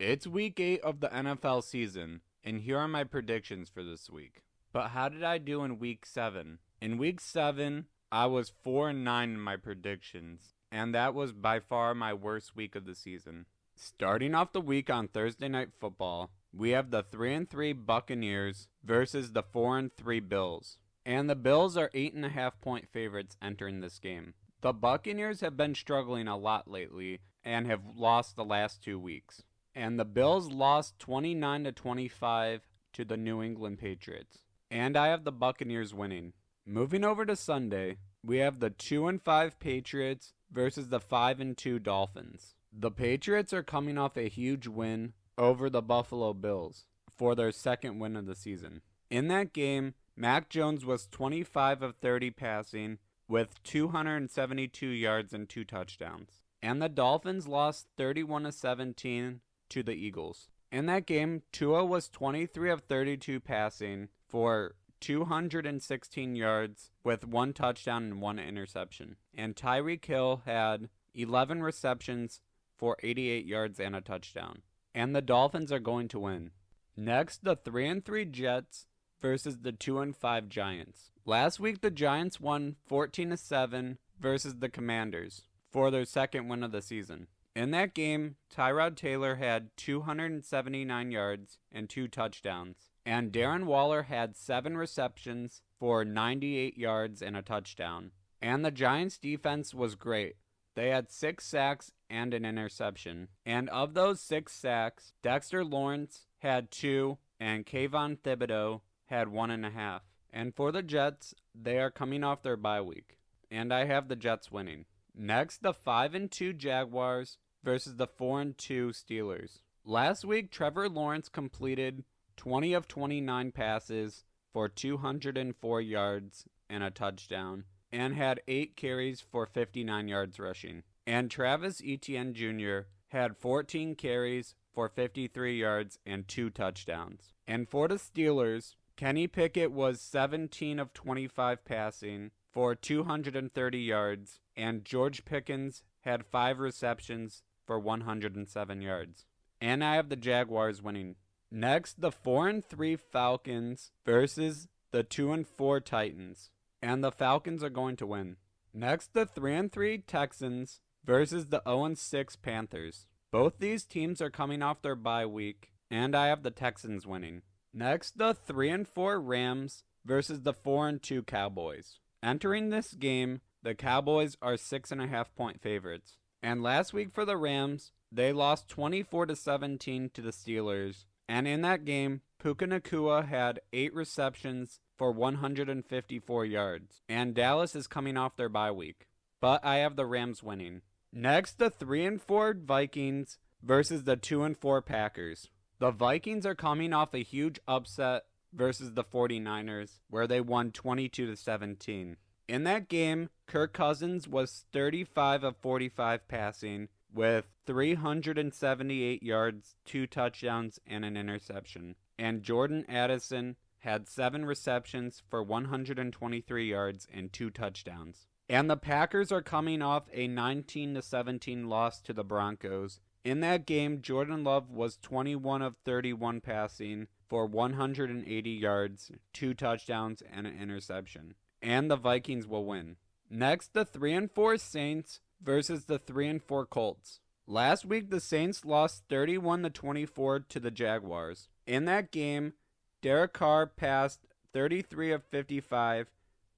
It's week 8 of the NFL season, and here are my predictions for this week. But how did I do in week 7? In week 7, I was 4-9 in my predictions, and that was by far my worst week of the season. Starting off the week on Thursday Night Football, we have the 3-3 Buccaneers versus the 4-3 Bills. And the Bills are 8.5-point favorites entering this game. The Buccaneers have been struggling a lot lately and have lost the last 2 weeks. And the Bills lost 29-25 to the New England Patriots. And I have the Buccaneers winning. Moving over to Sunday, we have the 2-5 Patriots versus the 5-2 Dolphins. The Patriots are coming off a huge win over the Buffalo Bills for their second win of the season. In that game, Mac Jones was 25 of 30 passing with 272 yards and 2 touchdowns. And the Dolphins lost 31-17 to the Eagles. In that game, Tua was 23 of 32 passing for 216 yards with 1 touchdown and 1 interception. And Tyreek Hill had 11 receptions for 88 yards and a touchdown. And the Dolphins are going to win. Next, the 3-3 Jets versus the 2-5 Giants. Last week, the Giants won 14-7 versus the Commanders for their second win of the season. In that game, Tyrod Taylor had 279 yards and 2 touchdowns, and Darren Waller had 7 receptions for 98 yards and a touchdown. And the Giants' defense was great. They had 6 sacks and an interception. And of those 6 sacks, Dexter Lawrence had 2, and Kayvon Thibodeau had 1.5. And for the Jets, they are coming off their bye week, and I have the Jets winning. Next, the 5-2 Jaguars versus the 4-2 Steelers. Last week, Trevor Lawrence completed 20 of 29 passes for 204 yards and a touchdown, and had 8 carries for 59 yards rushing. And Travis Etienne Jr. had 14 carries for 53 yards and 2 touchdowns. And for the Steelers, Kenny Pickett was 17 of 25 passing for 230 yards, and George Pickens had 5 receptions for 107 yards. And I have the Jaguars winning. Next, the 4-3 Falcons versus the 2-4 Titans. And the Falcons are going to win. Next, the 3-3 Texans versus the 0-6 Panthers. Both these teams are coming off their bye week, and I have the Texans winning. Next, the 3-4 Rams versus the 4-2 Cowboys. Entering this game, the Cowboys are 6.5-point favorites. And last week for the Rams, they lost 24-17 to the Steelers. And in that game, Puka Nacua had 8 receptions for 154 yards. And Dallas is coming off their bye week. But I have the Rams winning. Next, the 3-4 Vikings versus the 2-4 Packers. The Vikings are coming off a huge upset versus the 49ers, where they won 22-17. In that game, Kirk Cousins was 35 of 45 passing with 378 yards, 2 touchdowns, and an interception. And Jordan Addison had 7 receptions for 123 yards and 2 touchdowns. And the Packers are coming off a 19-17 loss to the Broncos. In that game, Jordan Love was 21 of 31 passing for 180 yards, 2 touchdowns, and an interception. And the Vikings will win. Next, the 3-4 Saints versus the 3-4 Colts. Last week, the Saints lost 31-24 to the Jaguars. In that game, Derek Carr passed 33 of 55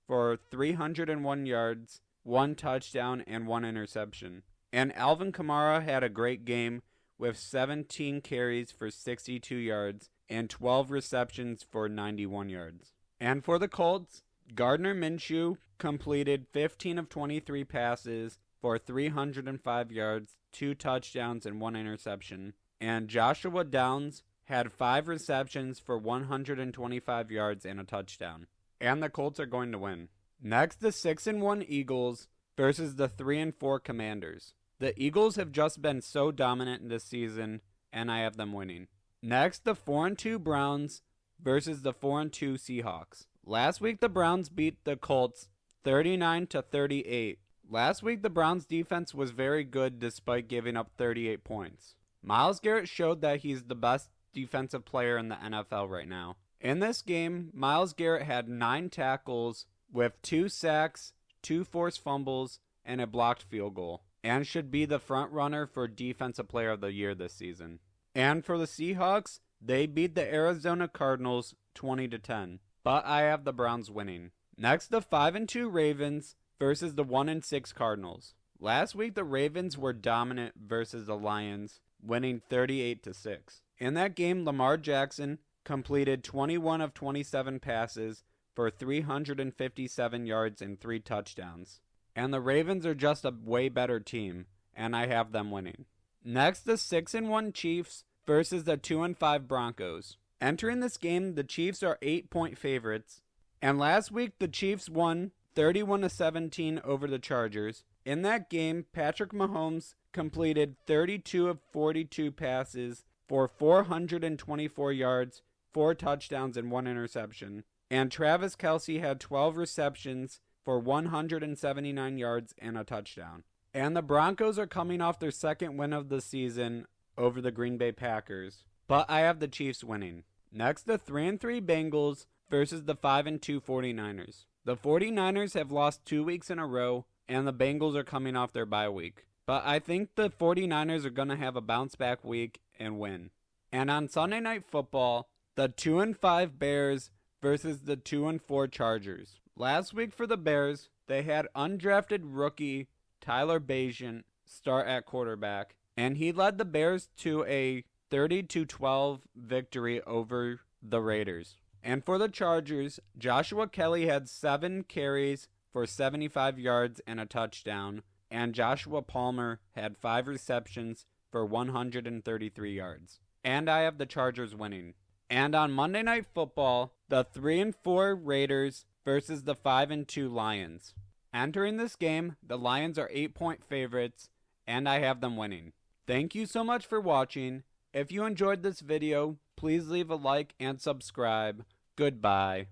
for 301 yards, 1 touchdown, and 1 interception. And Alvin Kamara had a great game with 17 carries for 62 yards and 12 receptions for 91 yards. And for the Colts, Gardner Minshew completed 15 of 23 passes for 305 yards, 2 touchdowns, and 1 interception. And Joshua Downs had 5 receptions for 125 yards and a touchdown. And the Colts are going to win. Next, the 6-1 Eagles versus the 3-4 Commanders. The Eagles have just been so dominant this season, and I have them winning. Next, the 4-2 Browns versus the 4-2 Seahawks. Last week, the Browns beat the Colts 39-38. Last week, the Browns' defense was very good despite giving up 38 points. Myles Garrett showed that he's the best defensive player in the NFL right now. In this game, Myles Garrett had 9 tackles with 2 sacks, 2 forced fumbles, and a blocked field goal, and should be the front runner for Defensive Player of the Year this season. And for the Seahawks, they beat the Arizona Cardinals 20-10, but I have the Browns winning. Next, the 5-2 Ravens versus the 1-6 Cardinals. Last week, the Ravens were dominant versus the Lions, winning 38-6. In that game, Lamar Jackson completed 21 of 27 passes for 357 yards and 3 touchdowns. And the Ravens are just a way better team, and I have them winning. Next, the 6-1 Chiefs versus the 2-5 Broncos. Entering this game, the Chiefs are 8-point favorites, and last week the Chiefs won 31-17 over the Chargers. In that game, Patrick Mahomes completed 32 of 42 passes for 424 yards, 4 touchdowns, and 1 interception. And Travis Kelce had 12 receptions for 179 yards and a touchdown. And the Broncos are coming off their second win of the season over the Green Bay Packers, but I have the Chiefs winning. Next, the 3-3 Bengals versus the 5-2 49ers. The 49ers have lost 2 weeks in a row, and the Bengals are coming off their bye week. But I think the 49ers are going to have a bounce back week and win. And on Sunday Night Football, the 2-5 Bears versus the 2-4 Chargers. Last week for the Bears, they had undrafted rookie Tyler Bagent start at quarterback, and he led the Bears to a 30-12 victory over the Raiders. And for the Chargers, Joshua Kelly had 7 carries for 75 yards and a touchdown, and Joshua Palmer had 5 receptions for 133 yards. And I have the Chargers winning. And on Monday Night Football, the 3-4 Raiders versus the 5-2 Lions. Entering this game, the Lions are 8-point favorites, and I have them winning. Thank you so much for watching. If you enjoyed this video, please leave a like and subscribe. Goodbye.